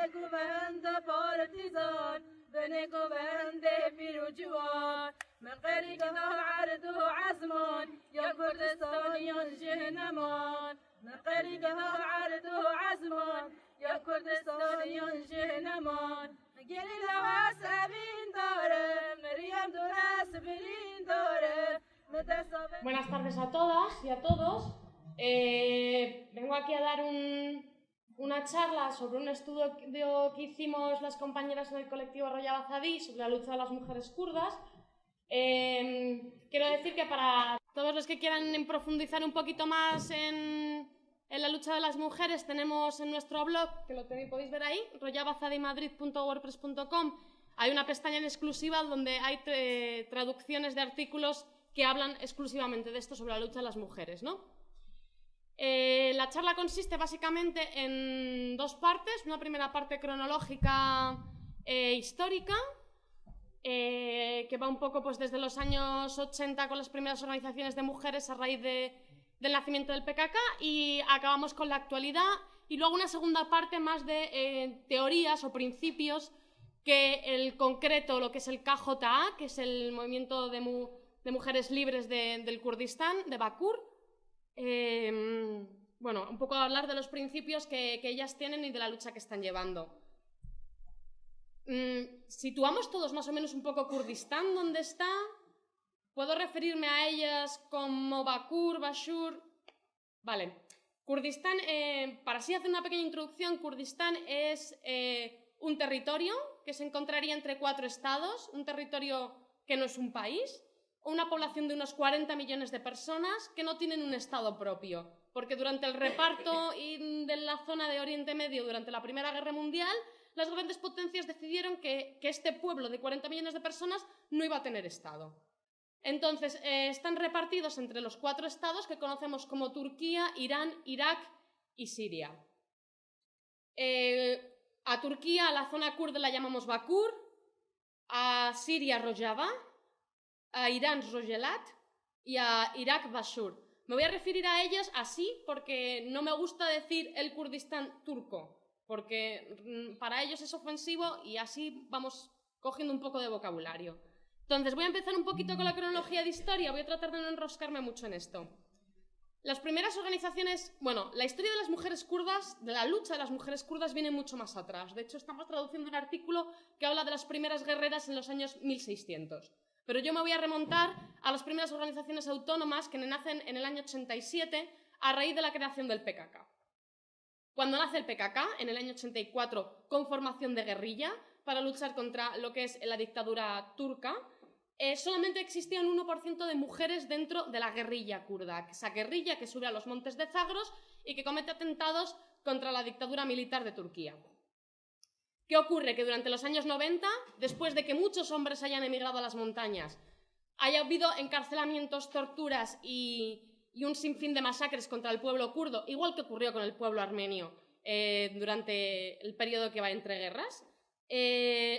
گوهند پارتیزان بني گوهند پیروجوان من غير كذا عرض عزمان يا كردستانيان جهنمان من غير كذا عرض عزمان يا كردستانيان جهنمان گل الهوا سبین داره مریم دونه سبین داره. Buenas tardes a todas y a todos. Vengo aquí a dar una charla sobre un estudio que hicimos las compañeras en el colectivo Rojava Azadi sobre la lucha de las mujeres kurdas. Quiero decir que para todos los que quieran profundizar un poquito más en la lucha de las mujeres, tenemos en nuestro blog, que lo podéis ver ahí, rojavaazadimadrid.wordpress.com, hay una pestaña en exclusiva donde hay traducciones de artículos que hablan exclusivamente de esto sobre la lucha de las mujeres, ¿no? La charla consiste básicamente en dos partes, una primera parte cronológica histórica, que va un poco pues, desde los años 80 con las primeras organizaciones de mujeres a raíz del nacimiento del PKK, y acabamos con la actualidad, y luego una segunda parte más de teorías o principios que el concreto, lo que es el KJA, que es el movimiento de mujeres libres del Kurdistán, de Bakur. Bueno, un poco hablar de los principios que ellas tienen y de la lucha que están llevando. Situamos todos más o menos un poco Kurdistán, ¿dónde está? ¿Puedo referirme a ellas como Bakur, Bashur? Vale. Kurdistán, para así hacer una pequeña introducción, Kurdistán es un territorio que se encontraría entre 4 estados, un territorio que no es un país, una población de unos 40 millones de personas que no tienen un estado propio, porque durante el reparto de la zona de Oriente Medio durante la Primera Guerra Mundial, las grandes potencias decidieron que este pueblo de 40 millones de personas no iba a tener estado. Entonces, están repartidos entre los 4 estados que conocemos como Turquía, Irán, Irak y Siria. A Turquía, a la zona kurda la llamamos Bakur, a Siria Rojava, a Irán Rojelat y a Irak Bashur. Me voy a referir a ellos así porque no me gusta decir el Kurdistán turco, porque para ellos es ofensivo y así vamos cogiendo un poco de vocabulario. Entonces voy a empezar un poquito con la cronología de historia, voy a tratar de no enroscarme mucho en esto. Las primeras organizaciones, bueno, la historia de las mujeres kurdas, de la lucha de las mujeres kurdas viene mucho más atrás. De hecho, estamos traduciendo un artículo que habla de las primeras guerreras en los años 1600. Pero yo me voy a remontar a las primeras organizaciones autónomas que nacen en el año 87 a raíz de la creación del PKK. Cuando nace el PKK, en el año 84, con formación de guerrilla para luchar contra lo que es la dictadura turca, solamente existía un 1% de mujeres dentro de la guerrilla kurda, esa guerrilla que sube a los montes de Zagros y que comete atentados contra la dictadura militar de Turquía. ¿Qué ocurre? Que durante los años 90, después de que muchos hombres hayan emigrado a las montañas, haya habido encarcelamientos, torturas y un sinfín de masacres contra el pueblo kurdo, igual que ocurrió con el pueblo armenio durante el periodo que va entre guerras,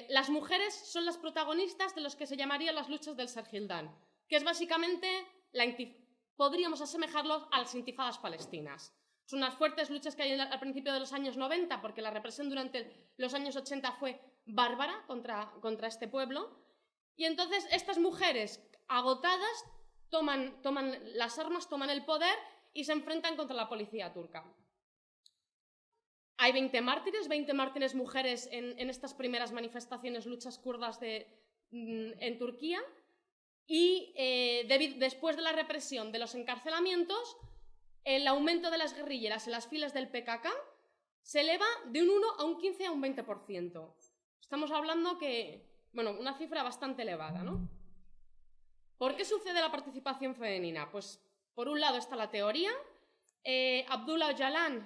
las mujeres son las protagonistas de los que se llamarían las luchas del Serhildán, que es básicamente, podríamos asemejarlo a las intifadas palestinas. Son unas fuertes luchas que hay al principio de los años 90, porque la represión durante los años 80 fue bárbara contra este pueblo. Y entonces estas mujeres agotadas toman las armas, toman el poder y se enfrentan contra la policía turca. Hay 20 mártires mujeres en estas primeras manifestaciones, luchas kurdas en Turquía. Y después de la represión, de los encarcelamientos, el aumento de las guerrilleras en las filas del PKK se eleva de un 1 a un 15 a un 20%. Estamos hablando que, bueno, una cifra bastante elevada, ¿no? ¿Por qué sucede la participación femenina? Pues, por un lado está la teoría. Abdullah Öcalan,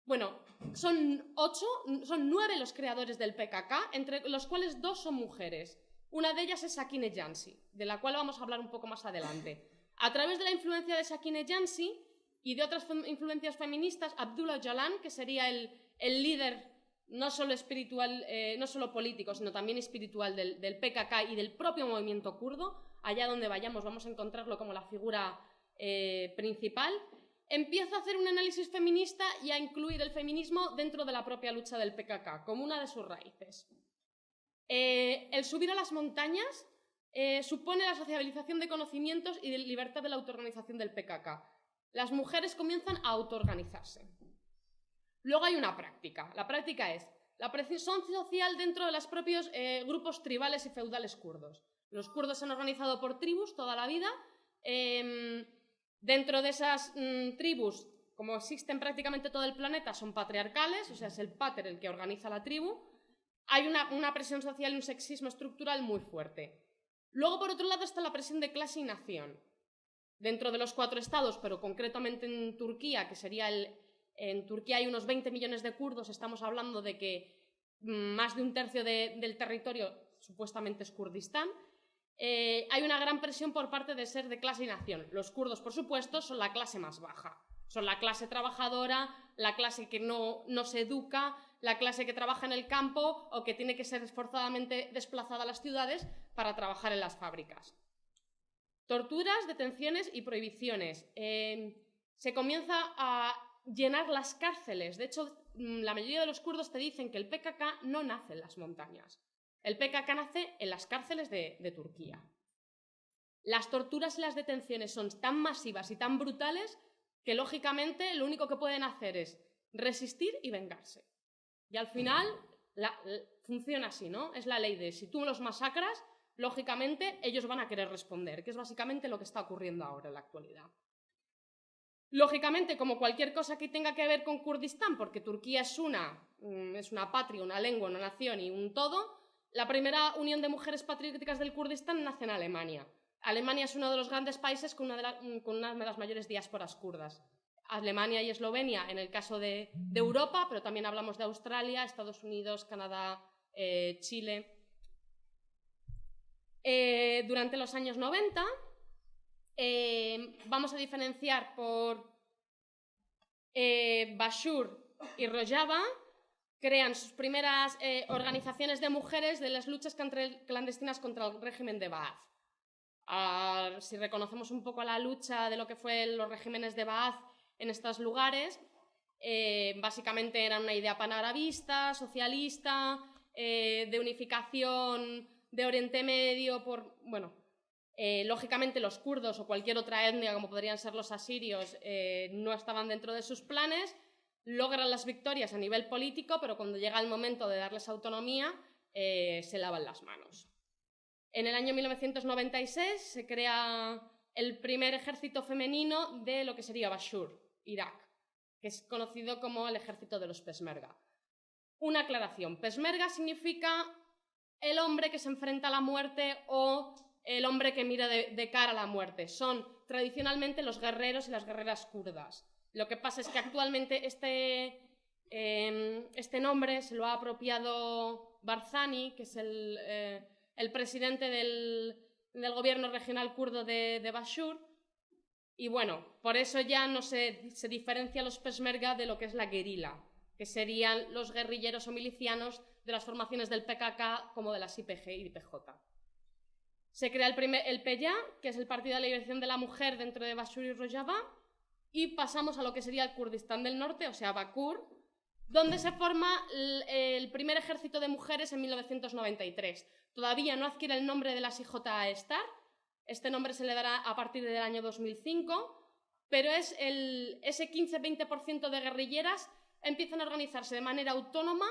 bueno, son 9 los creadores del PKK, entre los cuales 2 son mujeres. Una de ellas es Sakine Jansi, de la cual vamos a hablar un poco más adelante. A través de la influencia de Sakine Jansi y de otras influencias feministas, Abdullah Öcalan, que sería el líder no solo espiritual, no solo político, sino también espiritual del PKK y del propio movimiento kurdo, allá donde vayamos vamos a encontrarlo como la figura principal. empieza a hacer un análisis feminista y a incluir el feminismo dentro de la propia lucha del PKK, como una de sus raíces. El subir a las montañas supone la sociabilización de conocimientos y de libertad de la autoorganización del PKK. Las mujeres comienzan a autoorganizarse. Luego hay una práctica. La práctica es la presión social dentro de los propios grupos tribales y feudales kurdos. Los kurdos se han organizado por tribus toda la vida. Dentro de esas tribus, como existen prácticamente todo el planeta, son patriarcales, o sea, es el pater el que organiza la tribu. Hay una presión social y un sexismo estructural muy fuerte. Luego, por otro lado, está la presión de clase y nación. Dentro de los 4 estados, pero concretamente en Turquía, que sería en Turquía hay unos 20 millones de kurdos, estamos hablando de que más de un tercio del territorio supuestamente es Kurdistán. Hay una gran presión por parte de ser de clase y nación. Los kurdos, por supuesto, son la clase más baja. Son la clase trabajadora, la clase que no se educa, la clase que trabaja en el campo o que tiene que ser esforzadamente desplazada a las ciudades para trabajar en las fábricas. Torturas, detenciones y prohibiciones. Se comienza a llenar las cárceles. De hecho, la mayoría de los kurdos te dicen que el PKK no nace en las montañas. El PKK nace en las cárceles de Turquía. Las torturas y las detenciones son tan masivas y tan brutales que, lógicamente, lo único que pueden hacer es resistir y vengarse. Y al final funciona así, ¿no? Es la ley de si tú los masacras, lógicamente ellos van a querer responder, que es básicamente lo que está ocurriendo ahora en la actualidad. Lógicamente, como cualquier cosa que tenga que ver con Kurdistán, porque Turquía es una patria, una lengua, una nación y un todo, la primera unión de mujeres patrióticas del Kurdistán nace en Alemania. Alemania es uno de los grandes países con una de las mayores diásporas kurdas. Alemania y Eslovenia en el caso de Europa, pero también hablamos de Australia, Estados Unidos, Canadá, Chile. Durante los años 90 vamos a diferenciar por Bashur y Rojava, crean sus primeras organizaciones de mujeres de las luchas clandestinas contra el régimen de Baath. Si reconocemos un poco la lucha de lo que fue los regímenes de Baath en estos lugares, básicamente era una idea panarabista, socialista, de unificación de Oriente Medio, lógicamente los kurdos o cualquier otra etnia, como podrían ser los asirios, no estaban dentro de sus planes. Logran las victorias a nivel político, pero cuando llega el momento de darles autonomía, se lavan las manos. En el año 1996 se crea el primer ejército femenino de lo que sería Bashur, Irak, que es conocido como el ejército de los Peshmerga. Una aclaración, Peshmerga significa el hombre que se enfrenta a la muerte o el hombre que mira de cara a la muerte. Son tradicionalmente los guerreros y las guerreras kurdas. Lo que pasa es que actualmente este nombre se lo ha apropiado Barzani, que es el presidente del gobierno regional kurdo de Bashur, y bueno, por eso ya no se diferencia los Peshmerga de lo que es la guerrilla, que serían los guerrilleros o milicianos de las formaciones del PKK como de las IPG y IPJ. Se crea el PEYA, que es el Partido de Liberación de la Mujer dentro de Bashur y Rojava, y pasamos a lo que sería el Kurdistán del Norte, o sea, Bakur, donde se forma el primer ejército de mujeres en 1993. Todavía no adquiere el nombre de las IJA Star, este nombre se le dará a partir del año 2005, pero es ese 15-20% de guerrilleras empiezan a organizarse de manera autónoma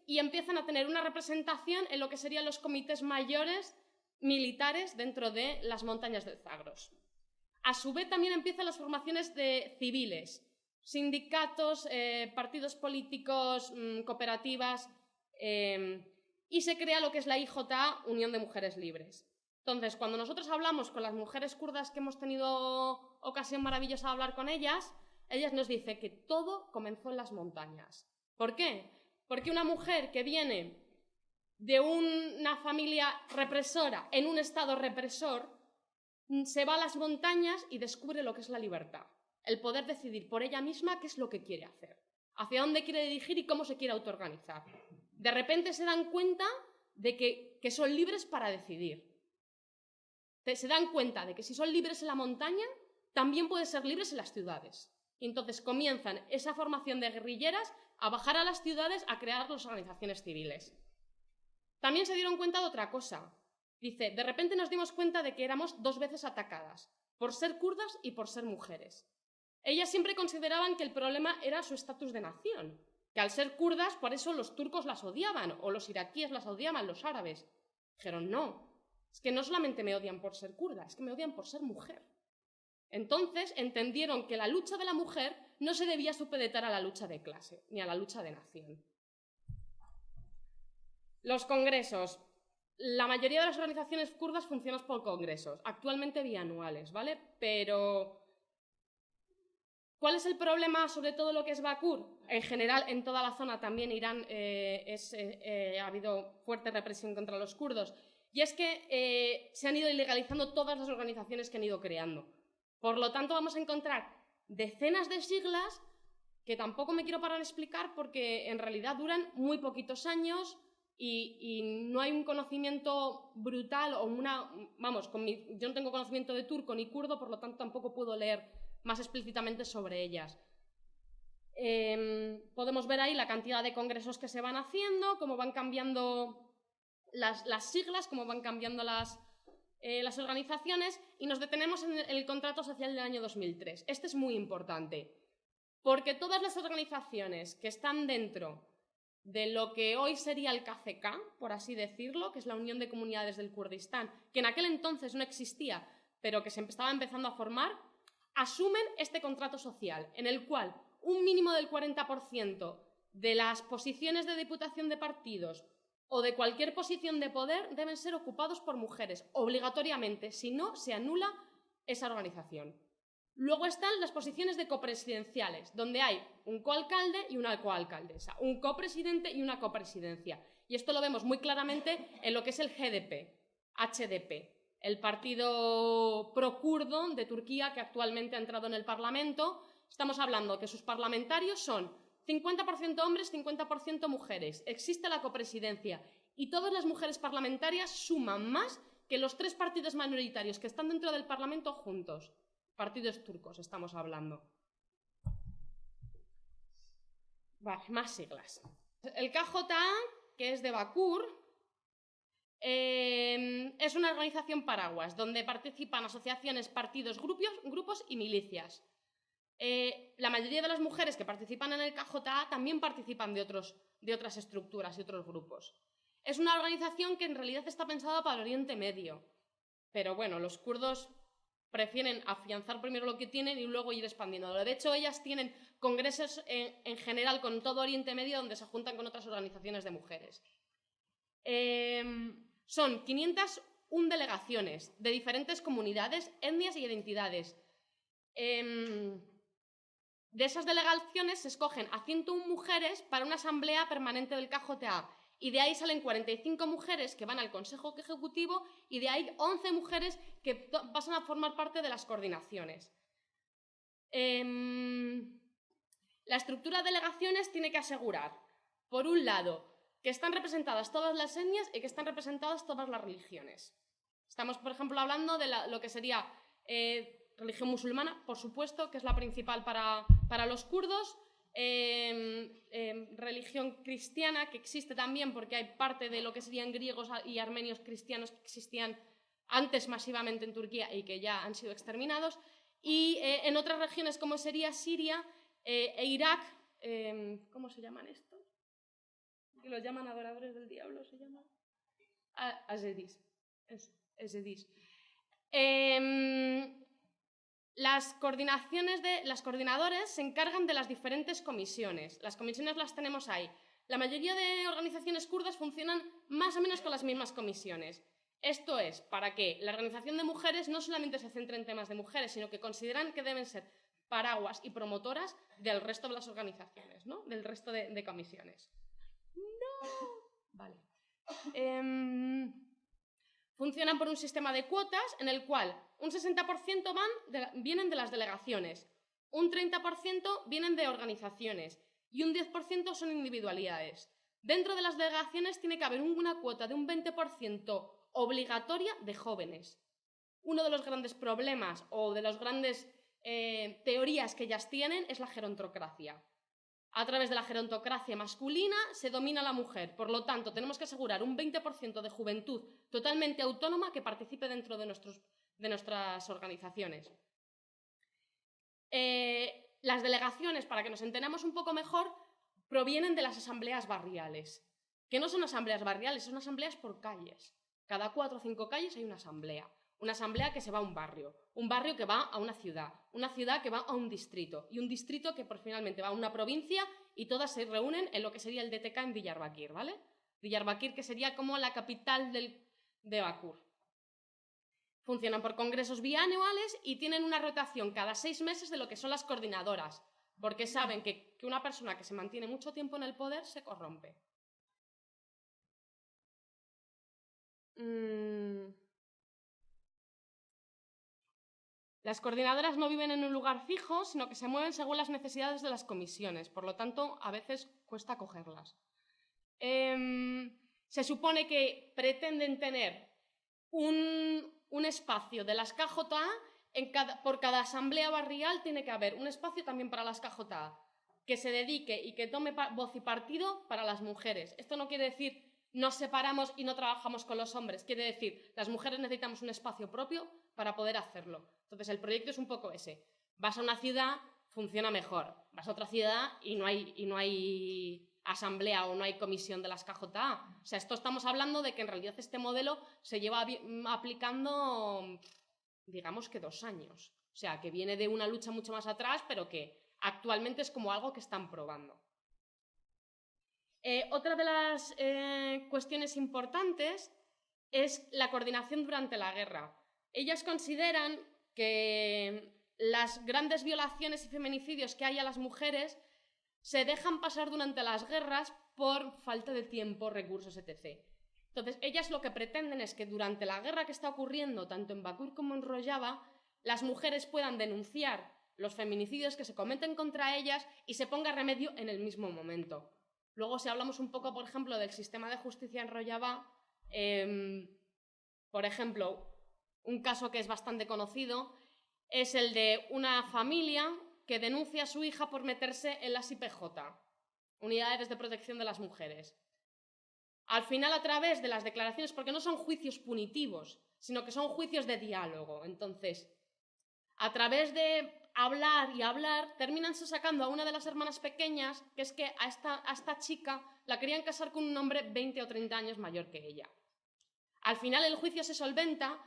y empiezan a tener una representación en lo que serían los comités mayores militares dentro de las montañas del Zagros. A su vez también empiezan las formaciones de civiles, sindicatos, partidos políticos, cooperativas, y se crea lo que es la IJA, Unión de Mujeres Libres. Entonces, cuando nosotros hablamos con las mujeres kurdas que hemos tenido ocasión maravillosa de hablar con ellas nos dicen que todo comenzó en las montañas. ¿Por qué? Porque una mujer que viene de una familia represora en un estado represor se va a las montañas y descubre lo que es la libertad, el poder decidir por ella misma qué es lo que quiere hacer, hacia dónde quiere dirigir y cómo se quiere autoorganizar. De repente se dan cuenta de que son libres para decidir. Se dan cuenta de que si son libres en la montaña, también puede ser libre en las ciudades. Y entonces comienzan esa formación de guerrilleras a bajar a las ciudades a crear las organizaciones civiles. También se dieron cuenta de otra cosa. Dice, de repente nos dimos cuenta de que éramos 2 veces atacadas, por ser kurdas y por ser mujeres. Ellas siempre consideraban que el problema era su estatus de nación, que al ser kurdas, por eso los turcos las odiaban, o los iraquíes las odiaban, los árabes. Dijeron, no, es que no solamente me odian por ser kurda, es que me odian por ser mujer. Entonces entendieron que la lucha de la mujer no se debía supeditar a la lucha de clase, ni a la lucha de nación. Los congresos. La mayoría de las organizaciones kurdas funcionan por congresos, actualmente bianuales, ¿vale? Pero ¿cuál es el problema sobre todo lo que es Bakur? En general, en toda la zona, también Irán ha habido fuerte represión contra los kurdos. Y es que se han ido ilegalizando todas las organizaciones que han ido creando. Por lo tanto, vamos a encontrar decenas de siglas que tampoco me quiero parar a explicar porque en realidad duran muy poquitos años y no hay un conocimiento brutal o una... Vamos, yo no tengo conocimiento de turco ni kurdo, por lo tanto tampoco puedo leer más explícitamente sobre ellas. Podemos ver ahí la cantidad de congresos que se van haciendo, cómo van cambiando las siglas, cómo van cambiando las organizaciones, y nos detenemos en el contrato social del año 2003. Este es muy importante, porque todas las organizaciones que están dentro de lo que hoy sería el KCK, por así decirlo, que es la Unión de Comunidades del Kurdistán, que en aquel entonces no existía, pero que se estaba empezando a formar, asumen este contrato social, en el cual un mínimo del 40% de las posiciones de diputación de partidos o de cualquier posición de poder deben ser ocupados por mujeres, obligatoriamente, si no, se anula esa organización. Luego están las posiciones de copresidenciales, donde hay un coalcalde y una coalcaldesa, un copresidente y una copresidencia. Y esto lo vemos muy claramente en lo que es el HDP, el partido pro-kurdo de Turquía que actualmente ha entrado en el Parlamento. Estamos hablando que sus parlamentarios son 50% hombres, 50% mujeres. Existe la copresidencia y todas las mujeres parlamentarias suman más que los 3 partidos mayoritarios que están dentro del Parlamento juntos. Partidos turcos estamos hablando. Vale, más siglas. El KJA, que es de Bakur, es una organización paraguas donde participan asociaciones, partidos, grupos y milicias. La mayoría de las mujeres que participan en el KJA también participan de otras estructuras y otros grupos. Es una organización que en realidad está pensada para el Oriente Medio, pero bueno, los kurdos prefieren afianzar primero lo que tienen y luego ir expandiéndolo. De hecho, ellas tienen congresos en general con todo Oriente Medio donde se juntan con otras organizaciones de mujeres. Son 501 delegaciones de diferentes comunidades, etnias y identidades. De esas delegaciones se escogen a 101 mujeres para una asamblea permanente del KJA. Y de ahí salen 45 mujeres que van al Consejo Ejecutivo y de ahí 11 mujeres que pasan a formar parte de las coordinaciones. La estructura de delegaciones tiene que asegurar, por un lado, que están representadas todas las etnias y que están representadas todas las religiones. Estamos, por ejemplo, hablando de lo que sería religión musulmana, por supuesto, que es la principal para los kurdos. Religión cristiana, que existe también porque hay parte de lo que serían griegos y armenios cristianos que existían antes masivamente en Turquía y que ya han sido exterminados, y en otras regiones como sería Siria e Irak, ¿cómo se llaman estos? Que los llaman adoradores del diablo, ¿se llaman? Azedis. Las coordinadores se encargan de las diferentes comisiones. Las comisiones las tenemos ahí. La mayoría de organizaciones kurdas funcionan más o menos con las mismas comisiones. Esto es para que la organización de mujeres no solamente se centre en temas de mujeres, sino que consideran que deben ser paraguas y promotoras del resto de las organizaciones, ¿no? Del resto de comisiones. ¡No! Vale. Funcionan por un sistema de cuotas en el cual un 60% vienen de las delegaciones, un 30% vienen de organizaciones y un 10% son individualidades. Dentro de las delegaciones tiene que haber una cuota de un 20% obligatoria de jóvenes. Uno de los grandes problemas o de los grandes teorías que ellas tienen es la gerontocracia. A través de la gerontocracia masculina se domina a la mujer. Por lo tanto, tenemos que asegurar un 20% de juventud totalmente autónoma que participe dentro de nuestras organizaciones. Las delegaciones, para que nos entendamos un poco mejor, provienen de las asambleas barriales, que no son asambleas barriales, son asambleas por calles. Cada 4 o 5 calles hay una asamblea que se va a un barrio que va a una ciudad que va a un distrito y un distrito que finalmente va a una provincia y todas se reúnen en lo que sería el DTK en Diyarbakir, ¿vale? Diyarbakir, que sería como la capital de Bakur. Funcionan por congresos bianuales y tienen una rotación cada 6 meses de lo que son las coordinadoras, porque saben que una persona que se mantiene mucho tiempo en el poder se corrompe. Las coordinadoras no viven en un lugar fijo, sino que se mueven según las necesidades de las comisiones, por lo tanto, a veces cuesta cogerlas. Se supone que pretenden tener un espacio de las KJA, por cada asamblea barrial tiene que haber un espacio también para las KJA, que se dedique y que tome voz y partido para las mujeres. Esto no quiere decir nos separamos y no trabajamos con los hombres, quiere decir las mujeres necesitamos un espacio propio para poder hacerlo. Entonces el proyecto es un poco ese. Vas a una ciudad, funciona mejor. Vas a otra ciudad y no hay asamblea o no hay comisión de las KJA. O sea, esto estamos hablando de que en realidad este modelo se lleva aplicando, digamos que 2 años. O sea, que viene de una lucha mucho más atrás, pero que actualmente es como algo que están probando. Otra de las cuestiones importantes es la coordinación durante la guerra. Ellas consideran que las grandes violaciones y feminicidios que hay a las mujeres se dejan pasar durante las guerras por falta de tiempo, recursos, etc. Entonces, ellas lo que pretenden es que durante la guerra que está ocurriendo, tanto en Bakur como en Rojava, las mujeres puedan denunciar los feminicidios que se cometen contra ellas y se ponga remedio en el mismo momento. Luego, si hablamos un poco, por ejemplo, del sistema de justicia en Rojava, por ejemplo, un caso que es bastante conocido es el de una familia que denuncia a su hija por meterse en las IPJ, Unidades de Protección de las Mujeres. Al final, a través de las declaraciones, porque no son juicios punitivos, sino que son juicios de diálogo. Entonces, a través de hablar y hablar, terminan sacando a una de las hermanas pequeñas, que es que a esta chica la querían casar con un hombre 20 o 30 años mayor que ella. Al final el juicio se solventa,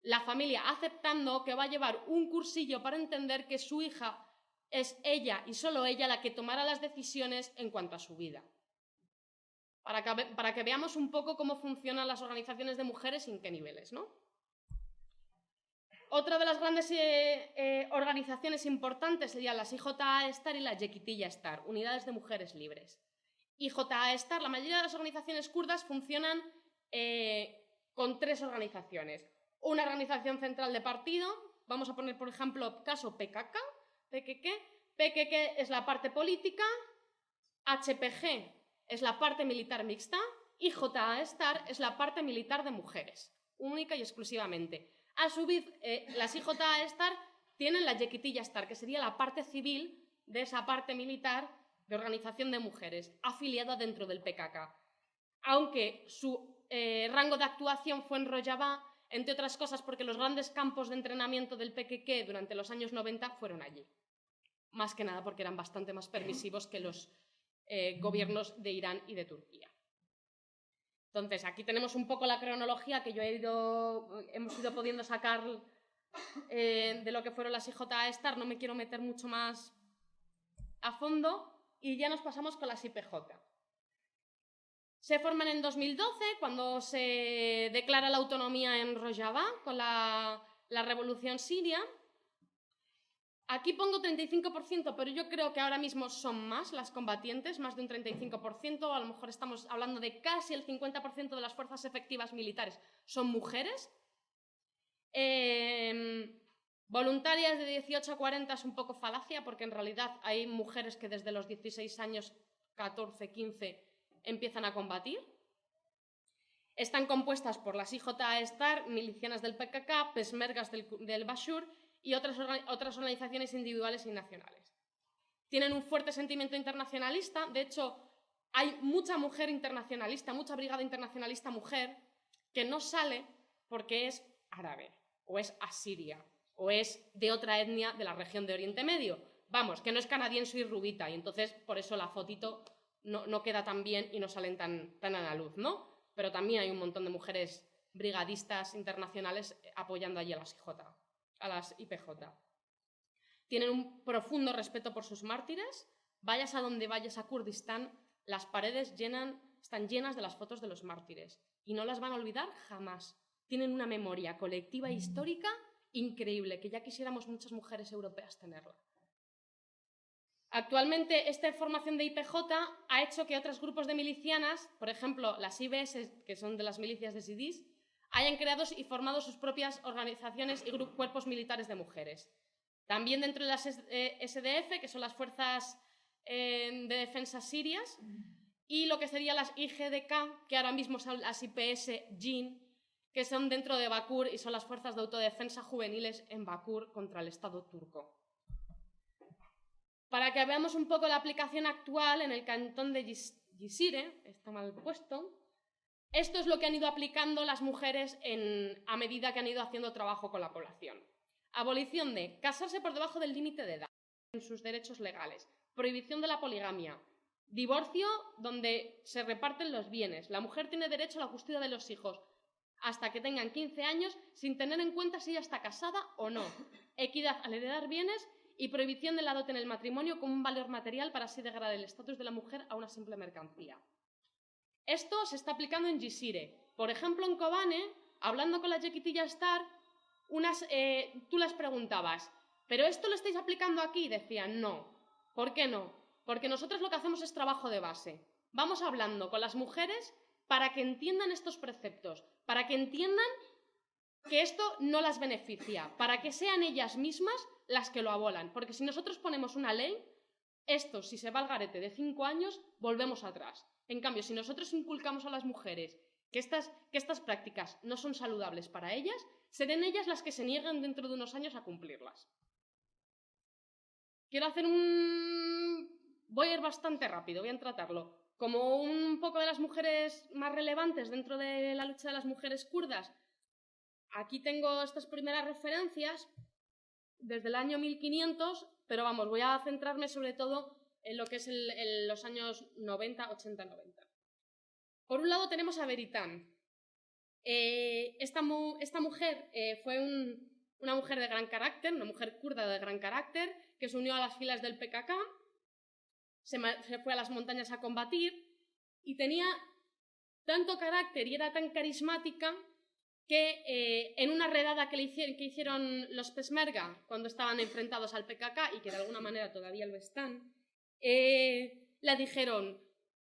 la familia aceptando que va a llevar un cursillo para entender que su hija es ella y solo ella la que tomará las decisiones en cuanto a su vida. Para que veamos un poco cómo funcionan las organizaciones de mujeres y en qué niveles, ¿no? Otra de las grandes organizaciones importantes serían las IJA-STAR y la Yekitiya-STAR, Unidades de Mujeres Libres. IJA-STAR, la mayoría de las organizaciones kurdas funcionan con 3 organizaciones. Una organización central de partido, vamos a poner por ejemplo caso PKK, PKK es la parte política, HPG es la parte militar mixta y IJA-STAR es la parte militar de mujeres, única y exclusivamente. A su vez, las IJA-STAR tienen la Yekitiya-STAR, que sería la parte civil de esa parte militar de organización de mujeres, afiliada dentro del PKK. Aunque su rango de actuación fue en Rojava, entre otras cosas porque los grandes campos de entrenamiento del PKK durante los años 90 fueron allí. Más que nada porque eran bastante más permisivos que los gobiernos de Irán y de Turquía. Entonces, aquí tenemos un poco la cronología que hemos ido pudiendo sacar de lo que fueron las IJA-STAR. No me quiero meter mucho más a fondo y ya nos pasamos con las IPJ. Se forman en 2012, cuando se declara la autonomía en Rojava, con la revolución siria. Aquí pongo 35%, pero yo creo que ahora mismo son más las combatientes, más de un 35%, a lo mejor estamos hablando de casi el 50% de las fuerzas efectivas militares son mujeres. Voluntarias de 18 a 40 es un poco falacia, porque en realidad hay mujeres que desde los 16 años, 14, 15, empiezan a combatir. Están compuestas por las IJA-STAR, milicianas del PKK, pesmergas del Bashur y otras organizaciones individuales y nacionales. Tienen un fuerte sentimiento internacionalista, de hecho, hay mucha mujer internacionalista, mucha brigada internacionalista mujer, que no sale porque es árabe, o es asiria, o es de otra etnia de la región de Oriente Medio. Vamos, que no es canadiense y rubita, y entonces por eso la fotito no queda tan bien y no salen tan a la luz, ¿no? Pero también hay un montón de mujeres brigadistas internacionales apoyando allí a las IPJ. Tienen un profundo respeto por sus mártires. Vayas a donde vayas a Kurdistán, las paredes están llenas de las fotos de los mártires y no las van a olvidar jamás. Tienen una memoria colectiva e histórica increíble, que ya quisiéramos muchas mujeres europeas tenerla. Actualmente, esta formación de IPJ ha hecho que otros grupos de milicianas, por ejemplo, las IBS, que son de las milicias de Sidis, hayan creado y formado sus propias organizaciones y cuerpos militares de mujeres. También dentro de las SDF, que son las fuerzas de defensa sirias, y lo que serían las IGDK, que ahora mismo son las IPS JIN, que son dentro de Bakur y son las fuerzas de autodefensa juveniles en Bakur contra el Estado turco. Para que veamos un poco la aplicación actual en el cantón de Jizire, está mal puesto, esto es lo que han ido aplicando las mujeres a medida que han ido haciendo trabajo con la población. Abolición de casarse por debajo del límite de edad en sus derechos legales, prohibición de la poligamia, divorcio donde se reparten los bienes, la mujer tiene derecho a la custodia de los hijos hasta que tengan 15 años sin tener en cuenta si ella está casada o no, equidad al heredar bienes y prohibición de la dote en el matrimonio como un valor material para así degradar el estatus de la mujer a una simple mercancía. Esto se está aplicando en Jizire. Por ejemplo, en Kobane, hablando con la Yequitilla Star, tú las preguntabas, ¿pero esto lo estáis aplicando aquí? Y decían, no. ¿Por qué no? Porque nosotros lo que hacemos es trabajo de base. Vamos hablando con las mujeres para que entiendan estos preceptos, para que entiendan que esto no las beneficia, para que sean ellas mismas las que lo abolan. Porque si nosotros ponemos una ley, esto, si se va al garete de 5 años, volvemos atrás. En cambio, si nosotros inculcamos a las mujeres que estas prácticas no son saludables para ellas, serán ellas las que se nieguen dentro de unos años a cumplirlas. Quiero hacer voy a ir bastante rápido, voy a tratarlo. Como un poco de las mujeres más relevantes dentro de la lucha de las mujeres kurdas, aquí tengo estas primeras referencias desde el año 1500, pero vamos, voy a centrarme sobre todo en lo que es los años 90, 80, 90. Por un lado tenemos a Beritan. Esta mujer fue una mujer de gran carácter, una mujer kurda de gran carácter, que se unió a las filas del PKK, se fue a las montañas a combatir y tenía tanto carácter y era tan carismática que en una redada que hicieron los Peshmerga cuando estaban enfrentados al PKK y que de alguna manera todavía lo están, le dijeron,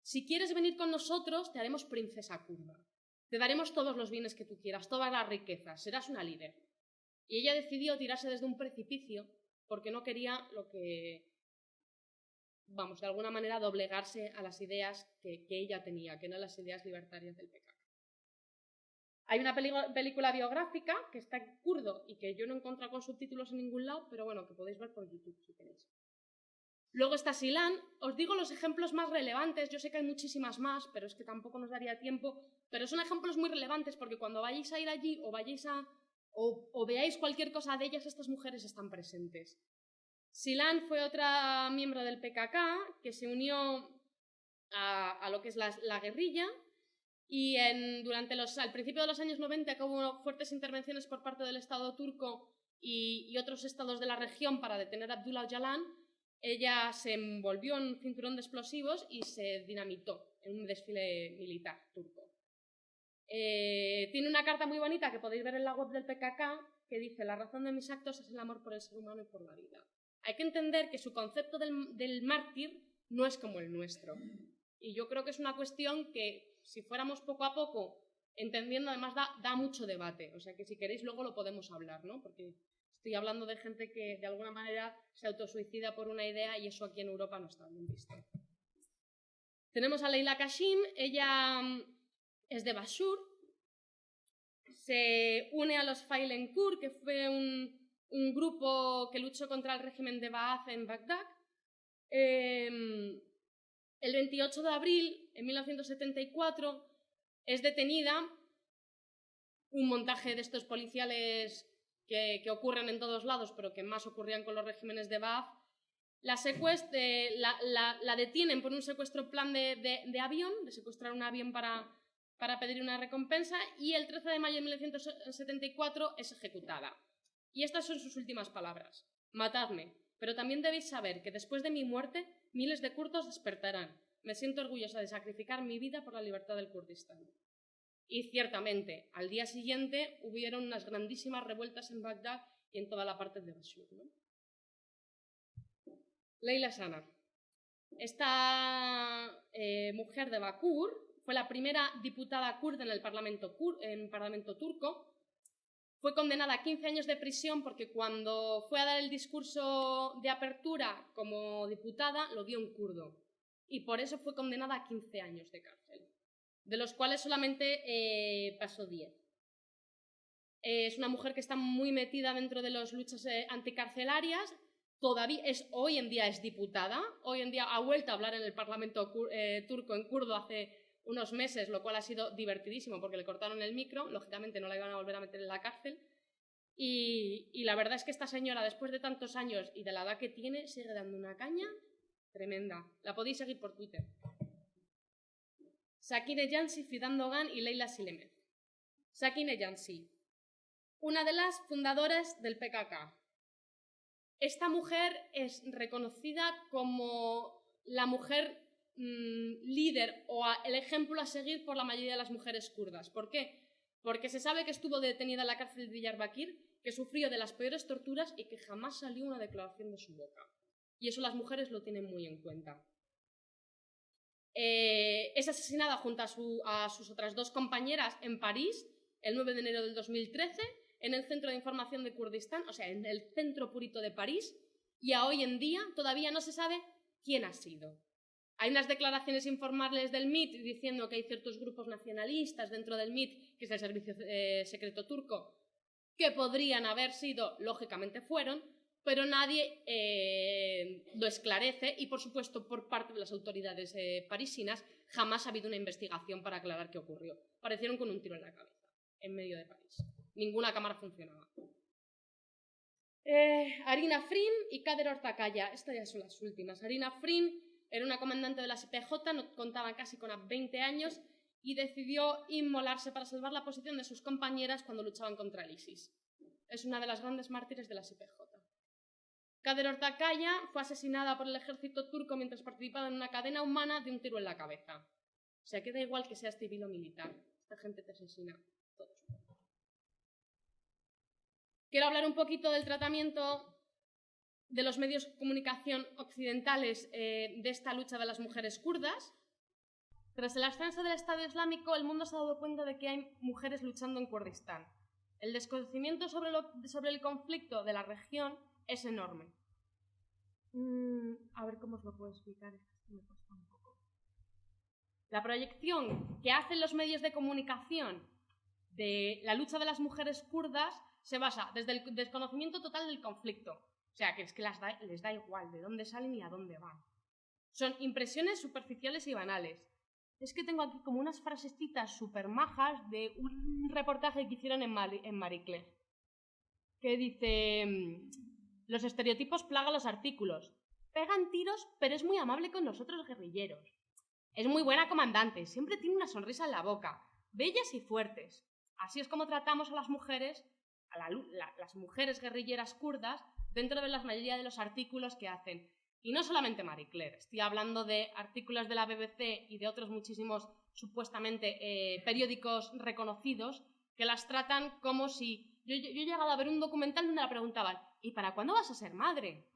si quieres venir con nosotros te haremos princesa kurda, te daremos todos los bienes que tú quieras, todas las riquezas, serás una líder. Y ella decidió tirarse desde un precipicio porque no quería de alguna manera doblegarse a las ideas que ella tenía, que eran las ideas libertarias del PKK. Hay una película biográfica que está en kurdo y que yo no he encontrado con subtítulos en ningún lado, pero bueno, que podéis ver por YouTube si queréis. Luego está Silan. Os digo los ejemplos más relevantes, yo sé que hay muchísimas más, pero es que tampoco nos daría tiempo, pero son ejemplos muy relevantes porque cuando vayáis a ir allí o veáis cualquier cosa de ellas, estas mujeres están presentes. Silan fue otra miembro del PKK que se unió a lo que es la guerrilla y al principio de los años 90 que hubo fuertes intervenciones por parte del Estado turco y otros estados de la región para detener a Abdullah Öcalan, ella se envolvió en un cinturón de explosivos y se dinamitó en un desfile militar turco. Tiene una carta muy bonita que podéis ver en la web del PKK que dice: la razón de mis actos es el amor por el ser humano y por la vida. Hay que entender que su concepto del mártir no es como el nuestro. Y yo creo que es una cuestión que, si fuéramos poco a poco entendiendo, además da mucho debate. O sea que si queréis luego lo podemos hablar, ¿no? Porque estoy hablando de gente que de alguna manera se autosuicida por una idea y eso aquí en Europa no está bien visto. Tenemos a Leila Kashim, ella es de Bashur, se une a los Failenkur, que fue un grupo que luchó contra el régimen de Baath en Bagdad. El 28 de abril de 1974 es detenida, un montaje de estos policiales que ocurren en todos lados, pero que más ocurrían con los regímenes de Baath. La detienen por un secuestro plan de avión, de secuestrar un avión para pedir una recompensa, y el 13 de mayo de 1974 es ejecutada. Y estas son sus últimas palabras: matadme, pero también debéis saber que después de mi muerte miles de kurdos despertarán. Me siento orgullosa de sacrificar mi vida por la libertad del Kurdistán. Y ciertamente, al día siguiente hubieron unas grandísimas revueltas en Bagdad y en toda la parte de Bashur, ¿no? Leyla Zana. Esta mujer de Bakur fue la primera diputada kurda en el Parlamento turco. Fue condenada a 15 años de prisión porque cuando fue a dar el discurso de apertura como diputada lo dio un kurdo. Y por eso fue condenada a 15 años de cárcel, de los cuales solamente pasó 10. Es una mujer que está muy metida dentro de las luchas anticarcelarias. Todavía hoy en día es diputada. Hoy en día ha vuelto a hablar en el Parlamento turco en kurdo hace unos meses, lo cual ha sido divertidísimo porque le cortaron el micro. Lógicamente no la iban a volver a meter en la cárcel. Y la verdad es que esta señora, después de tantos años y de la edad que tiene, sigue dando una caña tremenda. La podéis seguir por Twitter. Sakine Yansi, Fidan Dogan y Leyla Silemez. Sakine Yansi, una de las fundadoras del PKK. Esta mujer es reconocida como la mujer líder o el ejemplo a seguir por la mayoría de las mujeres kurdas. ¿Por qué? Porque se sabe que estuvo detenida en la cárcel de Diyarbakir, que sufrió de las peores torturas y que jamás salió una declaración de su boca. Y eso las mujeres lo tienen muy en cuenta. Es asesinada junto a sus otras dos compañeras en París el 9 de enero del 2013 en el Centro de Información de Kurdistán, o sea, en el centro purito de París, y a hoy en día todavía no se sabe quién ha sido. Hay unas declaraciones informales del MIT diciendo que hay ciertos grupos nacionalistas dentro del MIT, que es el servicio secreto turco, que podrían haber sido, lógicamente fueron, pero nadie lo esclarece y, por supuesto, por parte de las autoridades parisinas jamás ha habido una investigación para aclarar qué ocurrió. Aparecieron con un tiro en la cabeza, en medio de París. Ninguna cámara funcionaba. Arina Frin y Kader Ortakaya, estas ya son las últimas. Arina Frin era una comandante de la IPJ, no contaba casi con 20 años y decidió inmolarse para salvar la posición de sus compañeras cuando luchaban contra el ISIS. Es una de las grandes mártires de la IPJ. Kader Ortakaya fue asesinada por el ejército turco mientras participaba en una cadena humana de un tiro en la cabeza. O sea, que da igual que seas civil o militar. Esta gente te asesina todos. Quiero hablar un poquito del tratamiento de los medios de comunicación occidentales de esta lucha de las mujeres kurdas. Tras el ascenso del Estado Islámico, el mundo se ha dado cuenta de que hay mujeres luchando en Kurdistán. El desconocimiento sobre el conflicto de la región es enorme. A ver cómo os lo puedo explicar, me cuesta un poco. La proyección que hacen los medios de comunicación de la lucha de las mujeres kurdas se basa desde el desconocimiento total del conflicto. O sea, que es que les da igual de dónde salen y a dónde van. Son impresiones superficiales y banales. Es que tengo aquí como unas frasecitas súper majas de un reportaje que hicieron en Marie Claire, que dice: los estereotipos plagan los artículos. Pegan tiros, pero es muy amable con nosotros guerrilleros. Es muy buena comandante, siempre tiene una sonrisa en la boca. Bellas y fuertes. Así es como tratamos a las mujeres, las mujeres guerrilleras kurdas, dentro de la mayoría de los artículos que hacen. Y no solamente Marie Claire, estoy hablando de artículos de la BBC y de otros muchísimos, supuestamente, periódicos reconocidos, que las tratan como si... Yo he llegado a ver un documental donde la preguntaban: ¿y para cuándo vas a ser madre?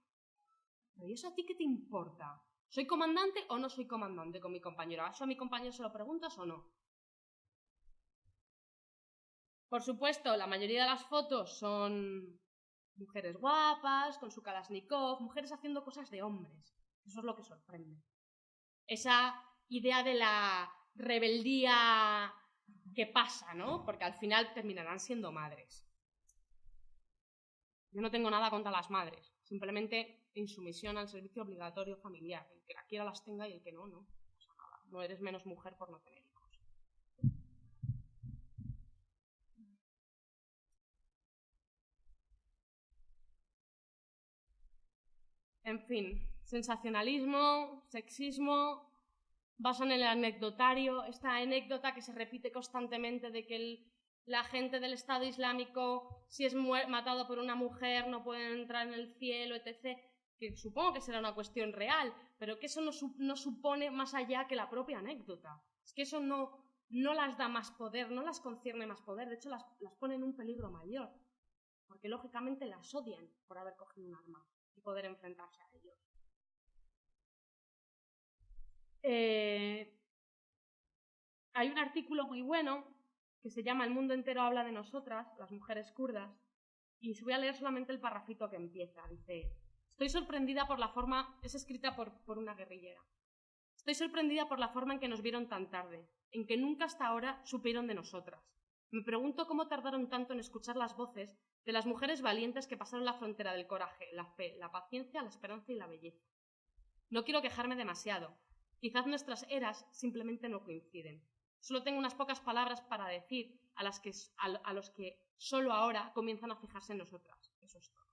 ¿Y eso a ti qué te importa? ¿Soy comandante o no soy comandante con mi compañero? ¿Eso a mi compañero se lo preguntas o no? Por supuesto, la mayoría de las fotos son mujeres guapas, con su Kalashnikov, mujeres haciendo cosas de hombres. Eso es lo que sorprende. Esa idea de la rebeldía que pasa, ¿no? Porque al final terminarán siendo madres. Yo no tengo nada contra las madres, simplemente insumisión al servicio obligatorio familiar. El que la quiera las tenga y el que no, no. O sea, nada, no eres menos mujer por no tener hijos. En fin, sensacionalismo, sexismo, basan en el anecdotario, esta anécdota que se repite constantemente de que la gente del Estado Islámico, si es matado por una mujer, no pueden entrar en el cielo, etc., que supongo que será una cuestión real, pero que eso no supone más allá que la propia anécdota. Es que eso no las da más poder, no las concierne más poder, de hecho las pone en un peligro mayor, porque lógicamente las odian por haber cogido un arma y poder enfrentarse a ellos. Hay un artículo muy bueno que se llama El mundo entero habla de nosotras, las mujeres kurdas, y os voy a leer solamente el parrafito que empieza. Dice: estoy sorprendida por la forma, es escrita por una guerrillera. Estoy sorprendida por la forma en que nos vieron tan tarde, en que nunca hasta ahora supieron de nosotras. Me pregunto cómo tardaron tanto en escuchar las voces de las mujeres valientes que pasaron la frontera del coraje, la fe, la paciencia, la esperanza y la belleza. No quiero quejarme demasiado. Quizás nuestras eras simplemente no coinciden. Solo tengo unas pocas palabras para decir a los que solo ahora comienzan a fijarse en nosotras. Eso es todo.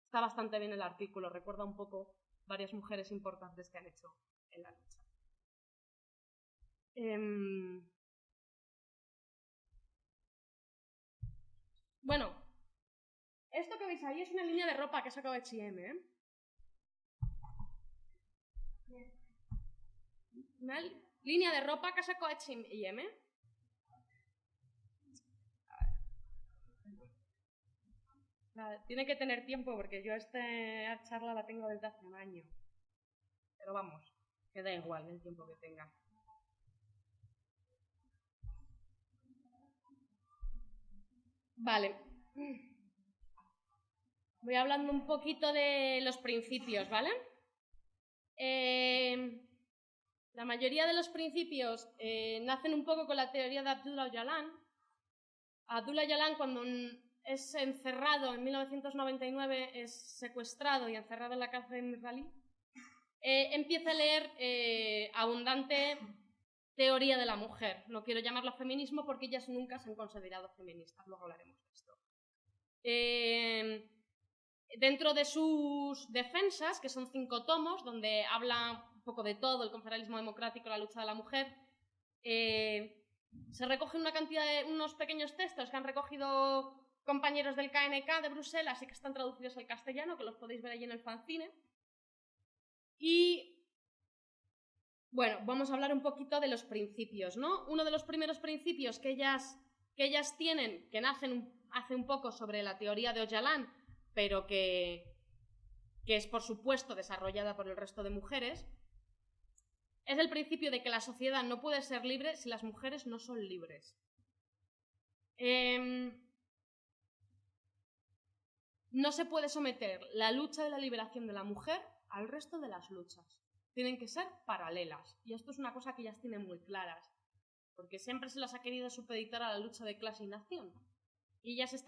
Está bastante bien el artículo, recuerda un poco varias mujeres importantes que han hecho en la lucha. Bueno, esto que veis ahí es una línea de ropa que he sacado de H&M, ¿eh? Una línea de ropa que he sacado de H&M. Tiene que tener tiempo porque yo esta charla la tengo desde hace un año. Pero vamos, que da igual el tiempo que tenga. Vale. Voy hablando un poquito de los principios, ¿vale? La mayoría de los principios nacen un poco con la teoría de Abdullah Öcalan. Abdullah Öcalan, cuando es encerrado en 1999, es secuestrado y encerrado en la cárcel israelí, empieza a leer abundante teoría de la mujer. No quiero llamarlo feminismo porque ellas nunca se han considerado feministas, luego hablaremos de esto. Dentro de sus defensas, que son 5 tomos, donde habla un poco de todo, el confederalismo democrático, la lucha de la mujer, se recogen una cantidad de unos pequeños textos que han recogido compañeros del KNK de Bruselas y que están traducidos al castellano, que los podéis ver allí en el fanzine. Y bueno, vamos a hablar un poquito de los principios, ¿no? Uno de los primeros principios que ellas tienen, que nacen hace un poco sobre la teoría de Öcalan, pero que es, por supuesto, desarrollada por el resto de mujeres, es el principio de que la sociedad no puede ser libre si las mujeres no son libres. No se puede someter la lucha de la liberación de la mujer al resto de las luchas. Tienen que ser paralelas. Y esto es una cosa que ellas tienen muy claras, porque siempre se las ha querido supeditar a la lucha de clase y nación. Y ellas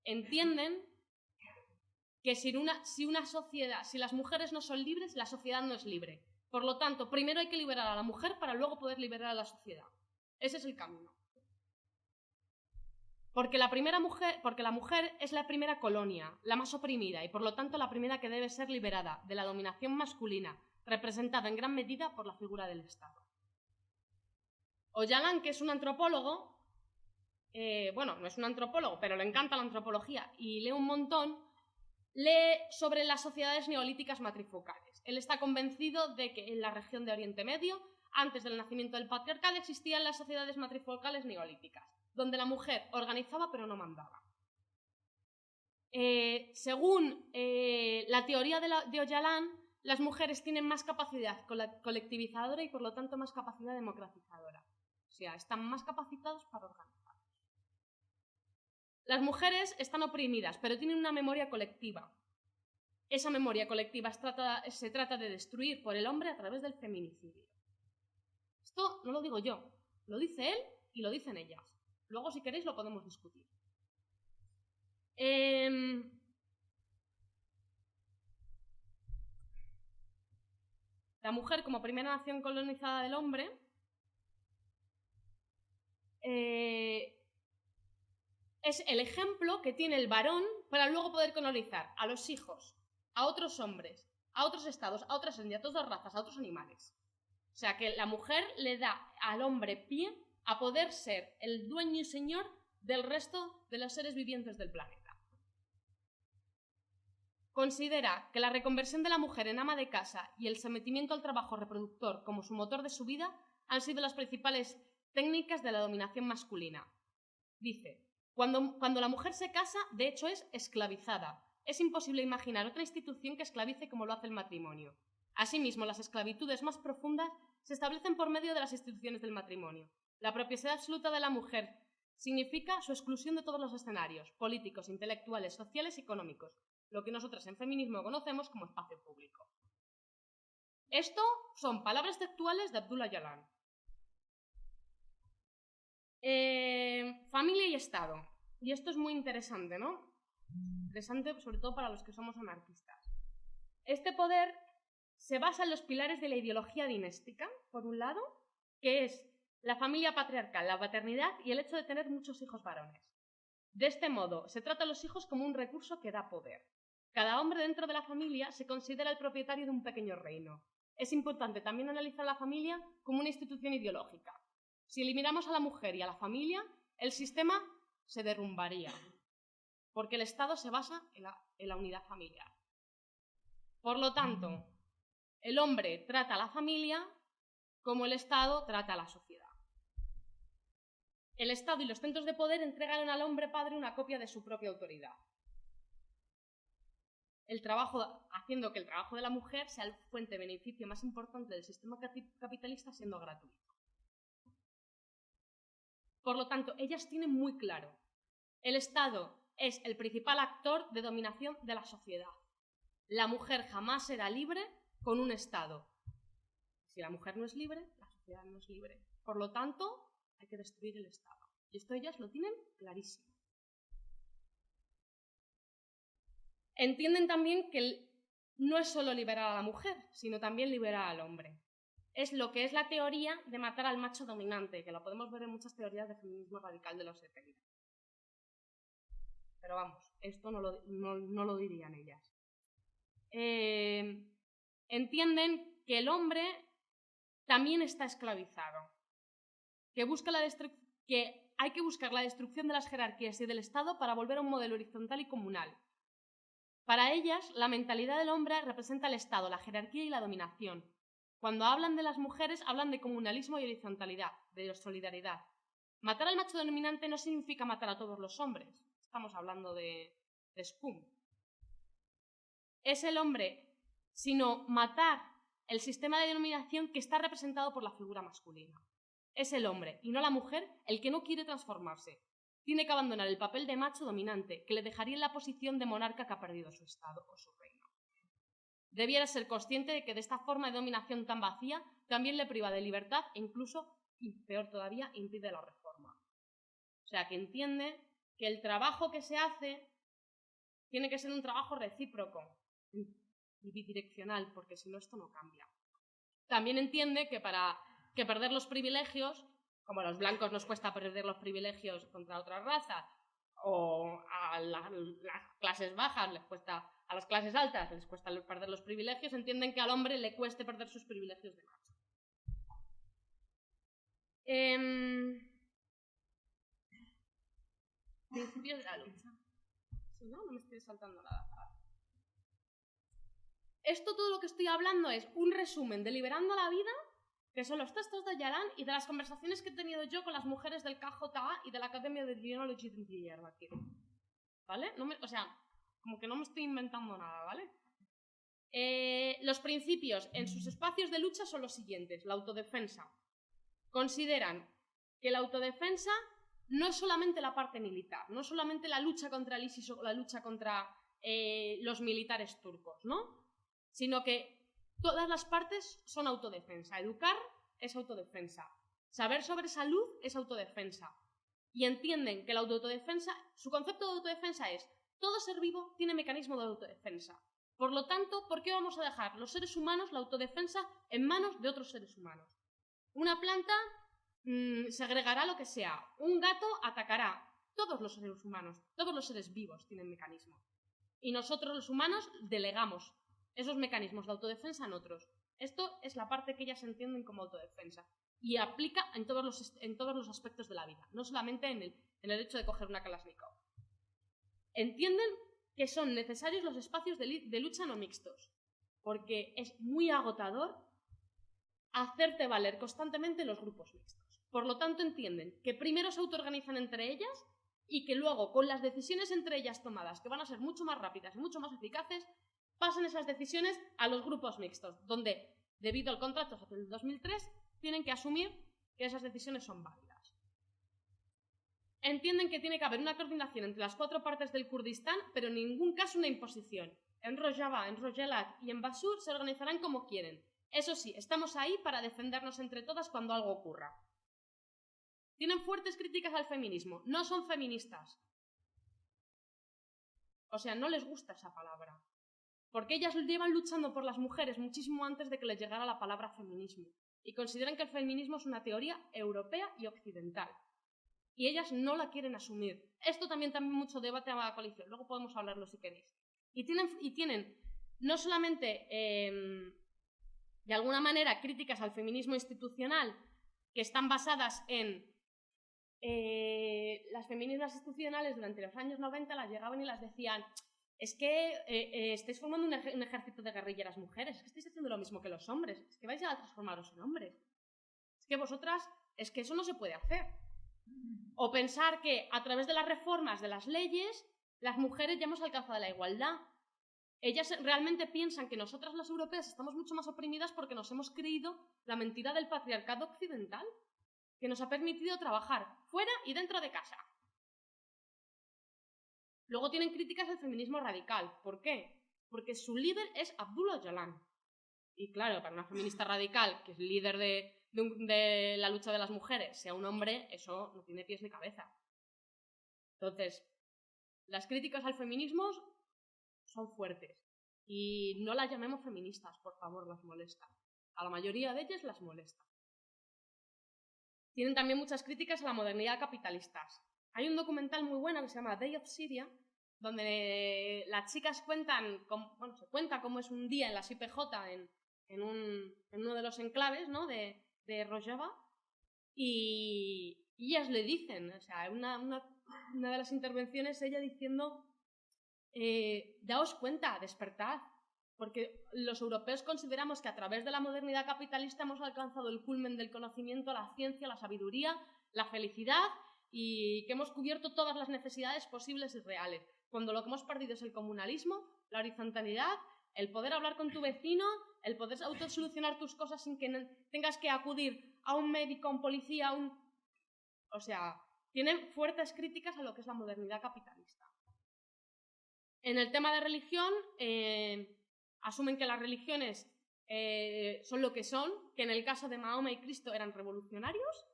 entienden que si las mujeres no son libres, la sociedad no es libre. Por lo tanto, primero hay que liberar a la mujer para luego poder liberar a la sociedad. Ese es el camino. Porque la mujer es la primera colonia, la más oprimida, y por lo tanto la primera que debe ser liberada de la dominación masculina, representada en gran medida por la figura del Estado. Öcalan, que es un antropólogo, bueno, no es un antropólogo, pero le encanta la antropología y lee un montón, lee sobre las sociedades neolíticas matrifocales. Él está convencido de que en la región de Oriente Medio, antes del nacimiento del patriarcado, existían las sociedades matrifocales neolíticas, donde la mujer organizaba pero no mandaba. Según la teoría de Öcalan, las mujeres tienen más capacidad colectivizadora y por lo tanto más capacidad democratizadora. O sea, están más capacitados para organizar. Las mujeres están oprimidas, pero tienen una memoria colectiva. Esa memoria colectiva se trata de destruir por el hombre a través del feminicidio. Esto no lo digo yo, lo dice él y lo dicen ellas. Luego, si queréis, lo podemos discutir. La mujer, como primera nación colonizada del hombre, es el ejemplo que tiene el varón para luego poder colonizar a los hijos, a otros hombres, a otros estados, a otras etnias, a otras razas, a otros animales. O sea que la mujer le da al hombre pie a poder ser el dueño y señor del resto de los seres vivientes del planeta. Considera que la reconversión de la mujer en ama de casa y el sometimiento al trabajo reproductor como su motor de su vida han sido las principales técnicas de la dominación masculina. Dice, cuando la mujer se casa, de hecho es esclavizada. Es imposible imaginar otra institución que esclavice como lo hace el matrimonio. Asimismo, las esclavitudes más profundas se establecen por medio de las instituciones del matrimonio. La propiedad absoluta de la mujer significa su exclusión de todos los escenarios políticos, intelectuales, sociales y económicos, lo que nosotros en feminismo conocemos como espacio público. Esto son palabras textuales de Abdullah Öcalan. Familia y Estado. Y esto es muy interesante, ¿no? Interesante sobre todo para los que somos anarquistas. Este poder se basa en los pilares de la ideología dinástica, por un lado, que es la familia patriarcal, la paternidad y el hecho de tener muchos hijos varones. De este modo, se trata a los hijos como un recurso que da poder. Cada hombre dentro de la familia se considera el propietario de un pequeño reino. Es importante también analizar a la familia como una institución ideológica. Si eliminamos a la mujer y a la familia, el sistema se derrumbaría, porque el Estado se basa en la unidad familiar. Por lo tanto, el hombre trata a la familia como el Estado trata a la sociedad. El Estado y los centros de poder entregan al hombre padre una copia de su propia autoridad. Haciendo que el trabajo de la mujer sea la fuente de beneficio más importante del sistema capitalista, siendo gratuito. Por lo tanto, ellas tienen muy claro, el Estado es el principal actor de dominación de la sociedad. La mujer jamás será libre con un Estado. Si la mujer no es libre, la sociedad no es libre. Por lo tanto, hay que destruir el Estado. Y esto ellas lo tienen clarísimo. Entienden también que no es solo liberar a la mujer, sino también liberar al hombre. Es lo que es la teoría de matar al macho dominante, que lo podemos ver en muchas teorías de feminismo radical de los 70. Pero vamos, esto no lo dirían ellas. Entienden que el hombre también está esclavizado, que hay que buscar la destrucción de las jerarquías y del Estado para volver a un modelo horizontal y comunal. Para ellas, la mentalidad del hombre representa el Estado, la jerarquía y la dominación. Cuando hablan de las mujeres, hablan de comunalismo y horizontalidad, de solidaridad. Matar al macho dominante no significa matar a todos los hombres. Estamos hablando de Scum. Es el hombre, sino matar el sistema de dominación que está representado por la figura masculina. Es el hombre, y no la mujer, el que no quiere transformarse. Tiene que abandonar el papel de macho dominante, que le dejaría en la posición de monarca que ha perdido su estado o su reino. Debiera ser consciente de que de esta forma de dominación tan vacía también le priva de libertad e incluso, y peor todavía, impide la reforma. O sea, que entiende que el trabajo que se hace tiene que ser un trabajo recíproco y bidireccional, porque si no esto no cambia. También entiende que para perder los privilegios, como a los blancos nos cuesta perder los privilegios contra otras razas, o a las clases bajas les cuesta, a las clases altas les cuesta perder los privilegios, entienden que al hombre le cueste perder sus privilegios de macho. Principios de la lucha. Si no, no me estoy saltando nada. Esto todo lo que estoy hablando es un resumen de Liberando la Vida, que son los textos de Öcalan y de las conversaciones que he tenido yo con las mujeres del KJA y de la Academia de Genealogy de Diyarbakir. ¿Vale? O sea, como que no me estoy inventando nada, ¿vale? Los principios en sus espacios de lucha son los siguientes. La autodefensa. Consideran que la autodefensa no es solamente la parte militar, no es solamente la lucha contra el ISIS o la lucha contra los militares turcos, ¿no? Sino que todas las partes son autodefensa. Educar es autodefensa. Saber sobre salud es autodefensa. Y entienden que la autodefensa, su concepto de autodefensa es Todo ser vivo tiene mecanismo de autodefensa. Por lo tanto, ¿por qué vamos a dejar los seres humanos la autodefensa en manos de otros seres humanos? Una planta segregará lo que sea. Un gato atacará. Todos los seres humanos, todos los seres vivos tienen mecanismos. Y nosotros los humanos delegamos esos mecanismos de autodefensa en otros. Esto es la parte que ellas entienden como autodefensa. Y aplica en todos los aspectos de la vida, no solamente en el hecho de coger una Kalashnikov. Entienden que son necesarios los espacios de lucha no mixtos, porque es muy agotador hacerte valer constantemente los grupos mixtos. Por lo tanto, entienden que primero se autoorganizan entre ellas y que luego, con las decisiones entre ellas tomadas, que van a ser mucho más rápidas y mucho más eficaces, pasan esas decisiones a los grupos mixtos, donde, debido al contrato del 2003, tienen que asumir que esas decisiones son válidas. Entienden que tiene que haber una coordinación entre las 4 partes del Kurdistán, pero en ningún caso una imposición. En Rojava, en Rojelat y en Basur se organizarán como quieren. Eso sí, estamos ahí para defendernos entre todas cuando algo ocurra. Tienen fuertes críticas al feminismo. No son feministas. O sea, no les gusta esa palabra. Porque ellas llevan luchando por las mujeres muchísimo antes de que les llegara la palabra feminismo. Y consideran que el feminismo es una teoría europea y occidental. Y ellas no la quieren asumir. Esto también mucho debate a la coalición. Luego podemos hablarlo si queréis. Y tienen no solamente, de alguna manera, críticas al feminismo institucional que están basadas en las feministas institucionales durante los años 90 las llegaban y las decían: es que estáis formando un ejército de guerrilleras mujeres, es que estáis haciendo lo mismo que los hombres, es que vais a transformaros en hombres, es que vosotras, es que eso no se puede hacer. O pensar que a través de las reformas de las leyes las mujeres ya hemos alcanzado la igualdad. Ellas realmente piensan que nosotras las europeas estamos mucho más oprimidas porque nos hemos creído la mentira del patriarcado occidental, que nos ha permitido trabajar fuera y dentro de casa. Luego tienen críticas al feminismo radical. ¿Por qué? Porque su líder es Abdullah Öcalan. Y claro, para una feminista radical, que es líder de la lucha de las mujeres, sea un hombre, eso no tiene pies ni cabeza. Entonces, las críticas al feminismo son fuertes. Y no las llamemos feministas, por favor, las molesta. A la mayoría de ellas las molesta. Tienen también muchas críticas a la modernidad capitalista. Hay un documental muy bueno que se llama Day of Syria, donde las chicas se cuenta cómo es un día en las IPJ en uno de los enclaves, ¿no?, de Rojava, y ellas le dicen, o sea, una de las intervenciones, ella diciendo: daos cuenta, despertad, porque los europeos consideramos que a través de la modernidad capitalista hemos alcanzado el culmen del conocimiento, la ciencia, la sabiduría, la felicidad, y que hemos cubierto todas las necesidades posibles y reales, cuando lo que hemos perdido es el comunalismo, la horizontalidad, el poder hablar con tu vecino, el poder autosolucionar tus cosas sin que tengas que acudir a un médico, a un policía, O sea, tienen fuertes críticas a lo que es la modernidad capitalista. En el tema de religión, asumen que las religiones son lo que son, que en el caso de Mahoma y Cristo eran revolucionarios,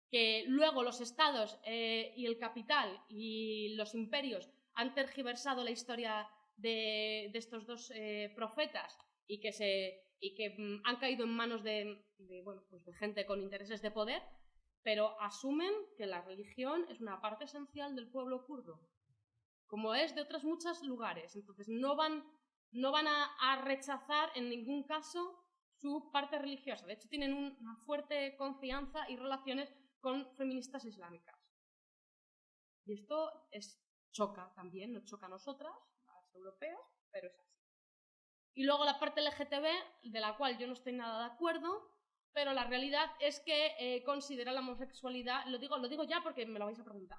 que luego los estados y el capital y los imperios han tergiversado la historia de estos dos profetas y que han caído en manos de gente con intereses de poder, pero asumen que la religión es una parte esencial del pueblo kurdo, como es de otros muchos lugares. Entonces no van a rechazar en ningún caso su parte religiosa. De hecho, tienen una fuerte confianza y relaciones con feministas islámicas. Y esto choca también, nos choca a nosotras, a las europeas, pero es así. Y luego la parte LGTB, de la cual yo no estoy nada de acuerdo, pero la realidad es que considera la homosexualidad, lo digo ya porque me lo vais a preguntar,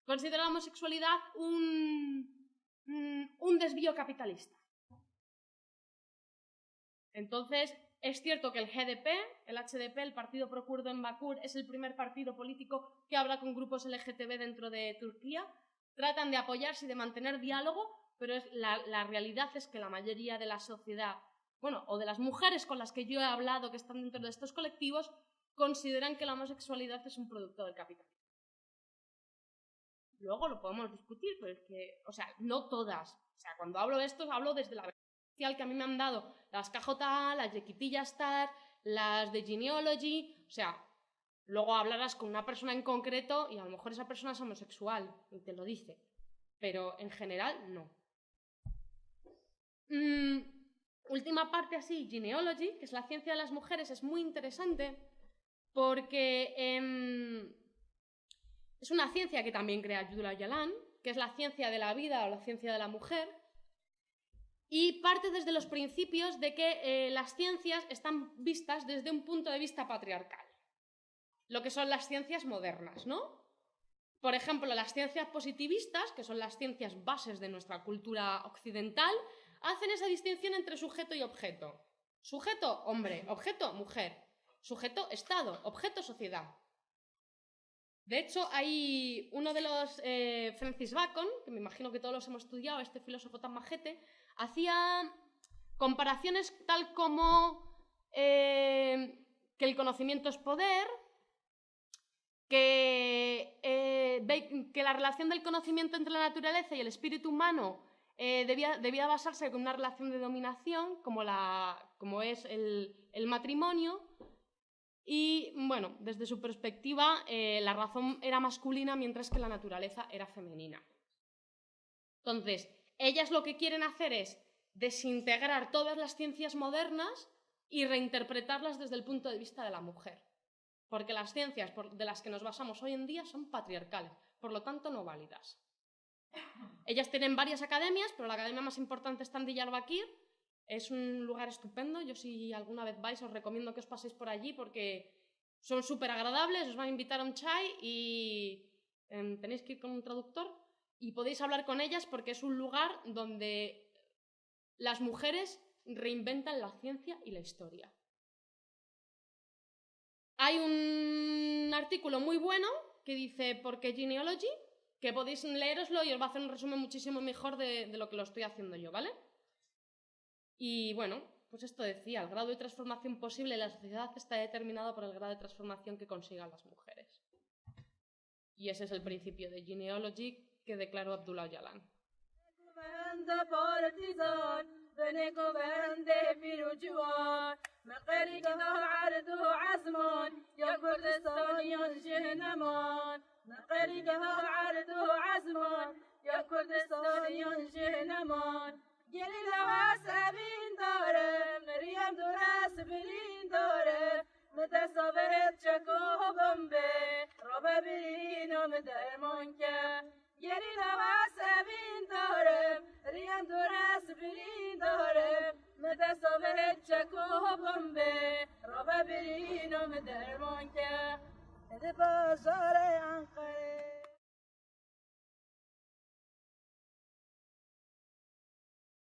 considera la homosexualidad un desvío capitalista. Entonces, es cierto que el HDP, el Partido Pro-Kurdo en Bakur, es el primer partido político que habla con grupos LGTB dentro de Turquía. Tratan de apoyarse y de mantener diálogo, pero la realidad es que la mayoría de la sociedad, o de las mujeres con las que yo he hablado que están dentro de estos colectivos, consideran que la homosexualidad es un producto del capitalismo. luego lo podemos discutir, pero es que, o sea, no todas. O sea, cuando hablo de esto, hablo desde la versión que a mí me han dado las KJA, las Yequitilla Star, las de Genealogy, o sea, luego hablarás con una persona en concreto y a lo mejor esa persona es homosexual y te lo dice, pero en general no. Última parte así, Genealogy, que es la ciencia de las mujeres, es muy interesante porque es una ciencia que también crea Abdullah Öcalan, que es la ciencia de la vida o la ciencia de la mujer, y parte desde los principios de que las ciencias están vistas desde un punto de vista patriarcal, lo que son las ciencias modernas, ¿no? Por ejemplo, las ciencias positivistas, que son las ciencias bases de nuestra cultura occidental, hacen esa distinción entre sujeto y objeto. Sujeto, hombre; objeto, mujer; sujeto, Estado; objeto, sociedad. De hecho, hay uno de los, Francis Bacon, que me imagino que todos los hemos estudiado, este filósofo tan majete, hacía comparaciones tal como que el conocimiento es poder, que la relación del conocimiento entre la naturaleza y el espíritu humano debía basarse en una relación de dominación, como es el matrimonio. Y, bueno, desde su perspectiva, la razón era masculina mientras que la naturaleza era femenina. Entonces, ellas lo que quieren hacer es desintegrar todas las ciencias modernas y reinterpretarlas desde el punto de vista de la mujer. Porque las ciencias de las que nos basamos hoy en día son patriarcales, por lo tanto no válidas. Ellas tienen varias academias, pero la academia más importante está en Diyarbakir. Es un lugar estupendo. Yo, si alguna vez vais, os recomiendo que os paséis por allí porque son súper agradables, os van a invitar a un chai y tenéis que ir con un traductor y podéis hablar con ellas porque es un lugar donde las mujeres reinventan la ciencia y la historia. Hay un artículo muy bueno que dice ¿por qué Genealogy?, que podéis leeroslo y os va a hacer un resumen muchísimo mejor de lo que lo estoy haciendo yo, ¿vale? Y bueno, pues esto decía, el grado de transformación posible en la sociedad está determinado por el grado de transformación que consigan las mujeres. Y ese es el principio de Genealogy que declaró Abdullah Öcalan. بازار انقره